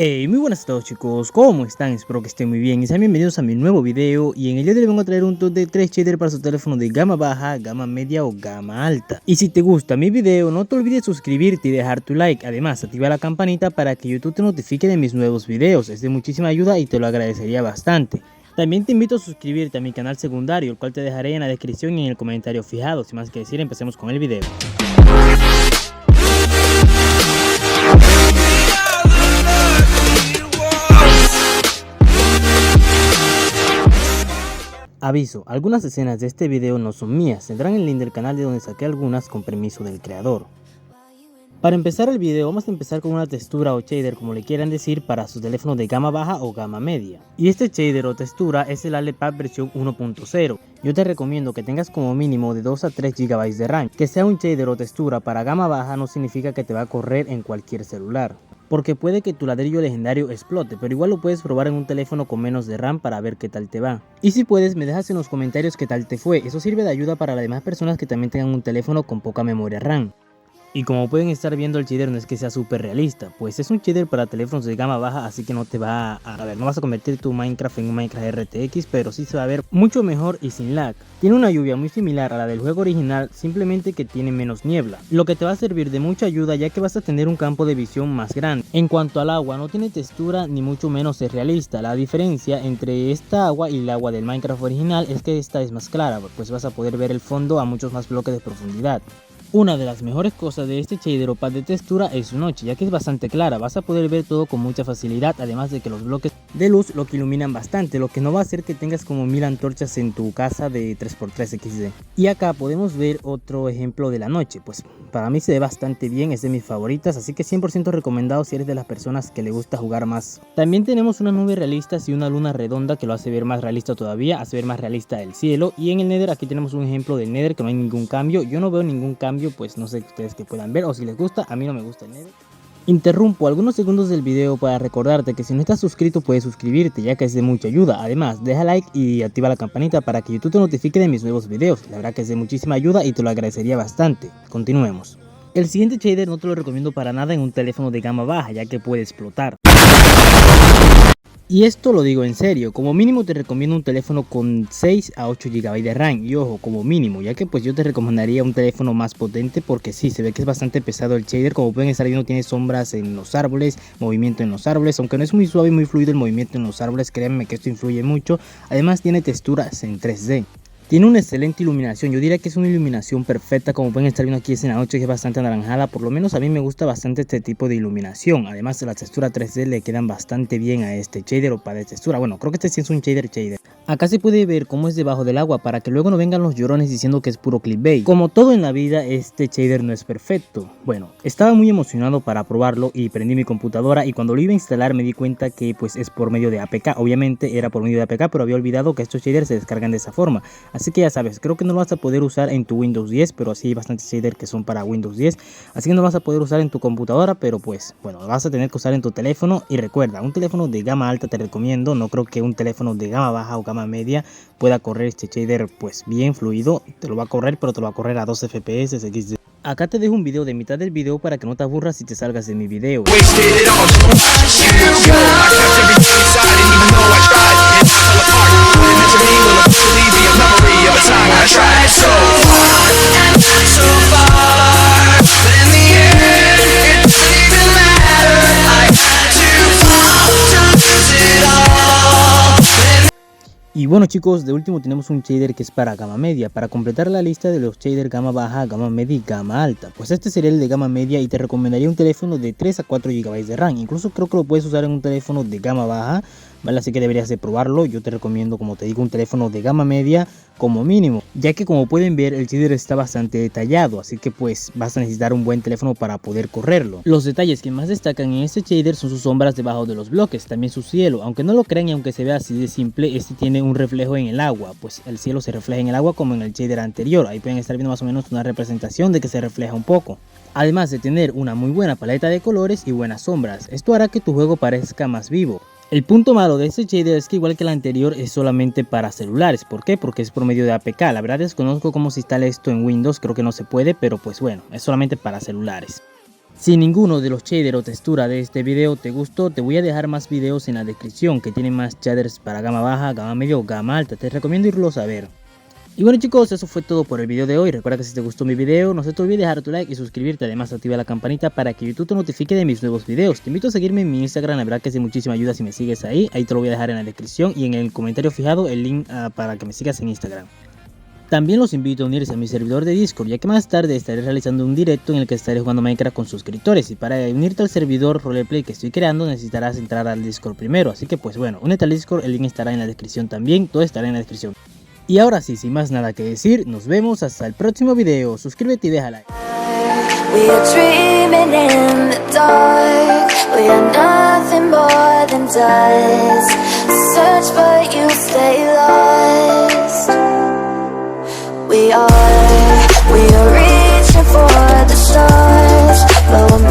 Hey, muy buenas a todos chicos, ¿cómo están? Espero que estén muy bien y sean bienvenidos a mi nuevo video. Y en el día de hoy vengo a traer un top de 3 shaders para su teléfono de gama baja, gama media o gama alta. Y si te gusta mi video, no te olvides suscribirte y dejar tu like. Además, activa la campanita para que YouTube te notifique de mis nuevos videos. Es de muchísima ayuda y te lo agradecería bastante. También te invito a suscribirte a mi canal secundario, el cual te dejaré en la descripción y en el comentario fijado. Sin más que decir, empecemos con el video. Aviso, algunas escenas de este video no son mías, tendrán el link del canal de donde saqué algunas con permiso del creador. Para empezar el video vamos a empezar con una textura o shader como le quieran decir para su teléfono de gama baja o gama media. Y este shader o textura es el AlePad versión 1.0. Yo te recomiendo que tengas como mínimo de 2 a 3 GB de RAM. Que sea un shader o textura para gama baja no significa que te va a correr en cualquier celular, porque puede que tu ladrillo legendario explote, pero igual lo puedes probar en un teléfono con menos de RAM para ver qué tal te va. Y si puedes, me dejas en los comentarios qué tal te fue, eso sirve de ayuda para las demás personas que también tengan un teléfono con poca memoria RAM. Y como pueden estar viendo, el shader no es que sea súper realista, pues es un shader para teléfonos de gama baja, así que no te va a ver, no vas a convertir tu Minecraft en un Minecraft RTX, pero sí se va a ver mucho mejor y sin lag. Tiene una lluvia muy similar a la del juego original, simplemente que tiene menos niebla, lo que te va a servir de mucha ayuda ya que vas a tener un campo de visión más grande. En cuanto al agua, no tiene textura ni mucho menos es realista. La diferencia entre esta agua y el agua del Minecraft original es que esta es más clara, pues vas a poder ver el fondo a muchos más bloques de profundidad. Una de las mejores cosas de este shader o pad de textura es su noche, ya que es bastante clara, vas a poder ver todo con mucha facilidad, además de que los bloques de luz lo que iluminan bastante, lo que no va a hacer que tengas como 1000 antorchas en tu casa de 3x3 XD. Y acá podemos ver otro ejemplo de la noche, pues para mí se ve bastante bien, es de mis favoritas, así que 100% recomendado si eres de las personas que le gusta jugar más. También tenemos unas nubes realistas y una luna redonda que lo hace ver más realista todavía, hace ver más realista el cielo. Y en el Nether aquí tenemos un ejemplo del Nether que no hay ningún cambio, yo no veo ningún cambio, pues no sé ustedes que puedan ver o si les gusta, a mí no me gusta el Nether. Interrumpo algunos segundos del video para recordarte que si no estás suscrito puedes suscribirte, ya que es de mucha ayuda. Además, deja like y activa la campanita para que YouTube te notifique de mis nuevos videos. La verdad que es de muchísima ayuda y te lo agradecería bastante. Continuemos. El siguiente shader no te lo recomiendo para nada en un teléfono de gama baja, ya que puede explotar. Y esto lo digo en serio, como mínimo te recomiendo un teléfono con 6 a 8 GB de RAM, y ojo, como mínimo, ya que pues yo te recomendaría un teléfono más potente porque sí, se ve que es bastante pesado el shader, como pueden estar viendo tiene sombras en los árboles, movimiento en los árboles, aunque no es muy suave y muy fluido el movimiento en los árboles, créanme que esto influye mucho, además tiene texturas en 3D. Tiene una excelente iluminación, yo diría que es una iluminación perfecta, como pueden estar viendo aquí es en la noche que es bastante anaranjada, por lo menos a mí me gusta bastante este tipo de iluminación, además la textura 3D le quedan bastante bien a este shader o para de textura, bueno creo que este sí es un shader. Acá se puede ver cómo es debajo del agua para que luego no vengan los llorones diciendo que es puro clickbait. Como todo en la vida, este shader no es perfecto. Bueno, estaba muy emocionado para probarlo y prendí mi computadora y cuando lo iba a instalar me di cuenta que pues es por medio de APK. Obviamente era por medio de APK, pero había olvidado que estos shaders se descargan de esa forma. Así que ya sabes, creo que no lo vas a poder usar en tu Windows 10, pero sí hay bastantes shaders que son para Windows 10. Así que no lo vas a poder usar en tu computadora, pero pues bueno, lo vas a tener que usar en tu teléfono. Y recuerda, un teléfono de gama alta te recomiendo, no creo que un teléfono de gama baja o gama media pueda correr este shader pues bien fluido. Te lo va a correr, pero te lo va a correr a 12 FPS XD. Acá te dejo un video de mitad del video para que no te aburras y te salgas de mi video. Y bueno chicos, de último tenemos un shader que es para gama media, para completar la lista de los shaders gama baja, gama media y gama alta. Pues este sería el de gama media y te recomendaría un teléfono de 3 a 4 GB de RAM, incluso creo que lo puedes usar en un teléfono de gama baja, ¿vale? Así que deberías de probarlo. Yo te recomiendo, como te digo, un teléfono de gama media como mínimo, ya que como pueden ver el shader está bastante detallado, así que pues vas a necesitar un buen teléfono para poder correrlo. Los detalles que más destacan en este shader son sus sombras debajo de los bloques, también su cielo, aunque no lo crean y aunque se vea así de simple, este tiene un reflejo en el agua, pues el cielo se refleja en el agua como en el shader anterior. Ahí pueden estar viendo más o menos una representación de que se refleja un poco. Además de tener una muy buena paleta de colores y buenas sombras, esto hará que tu juego parezca más vivo. El punto malo de este shader es que igual que el anterior es solamente para celulares. ¿Por qué? Porque es por medio de APK. La verdad desconozco cómo se instala esto en Windows, creo que no se puede, pero pues bueno, es solamente para celulares. Si ninguno de los shader o textura de este video te gustó, te voy a dejar más videos en la descripción que tienen más shaders para gama baja, gama media o gama alta. Te recomiendo irlos a ver. Y bueno chicos, eso fue todo por el video de hoy. Recuerda que si te gustó mi video, no se te olvide dejar tu like y suscribirte. Además activa la campanita para que YouTube te notifique de mis nuevos videos. Te invito a seguirme en mi Instagram, la verdad que es de muchísima ayuda si me sigues ahí. Ahí te lo voy a dejar en la descripción y en el comentario fijado el link para que me sigas en Instagram. También los invito a unirse a mi servidor de Discord, ya que más tarde estaré realizando un directo en el que estaré jugando Minecraft con suscriptores. Y para unirte al servidor roleplay que estoy creando necesitarás entrar al Discord primero. Así que pues bueno, únete al Discord, el link estará en la descripción también, todo estará en la descripción. Y ahora sí, sin más nada que decir, nos vemos hasta el próximo video. Suscríbete y deja like. We are dreaming in the dark. We are nothing more than dust. Search but you stay lost. We are reaching for the stars, but we're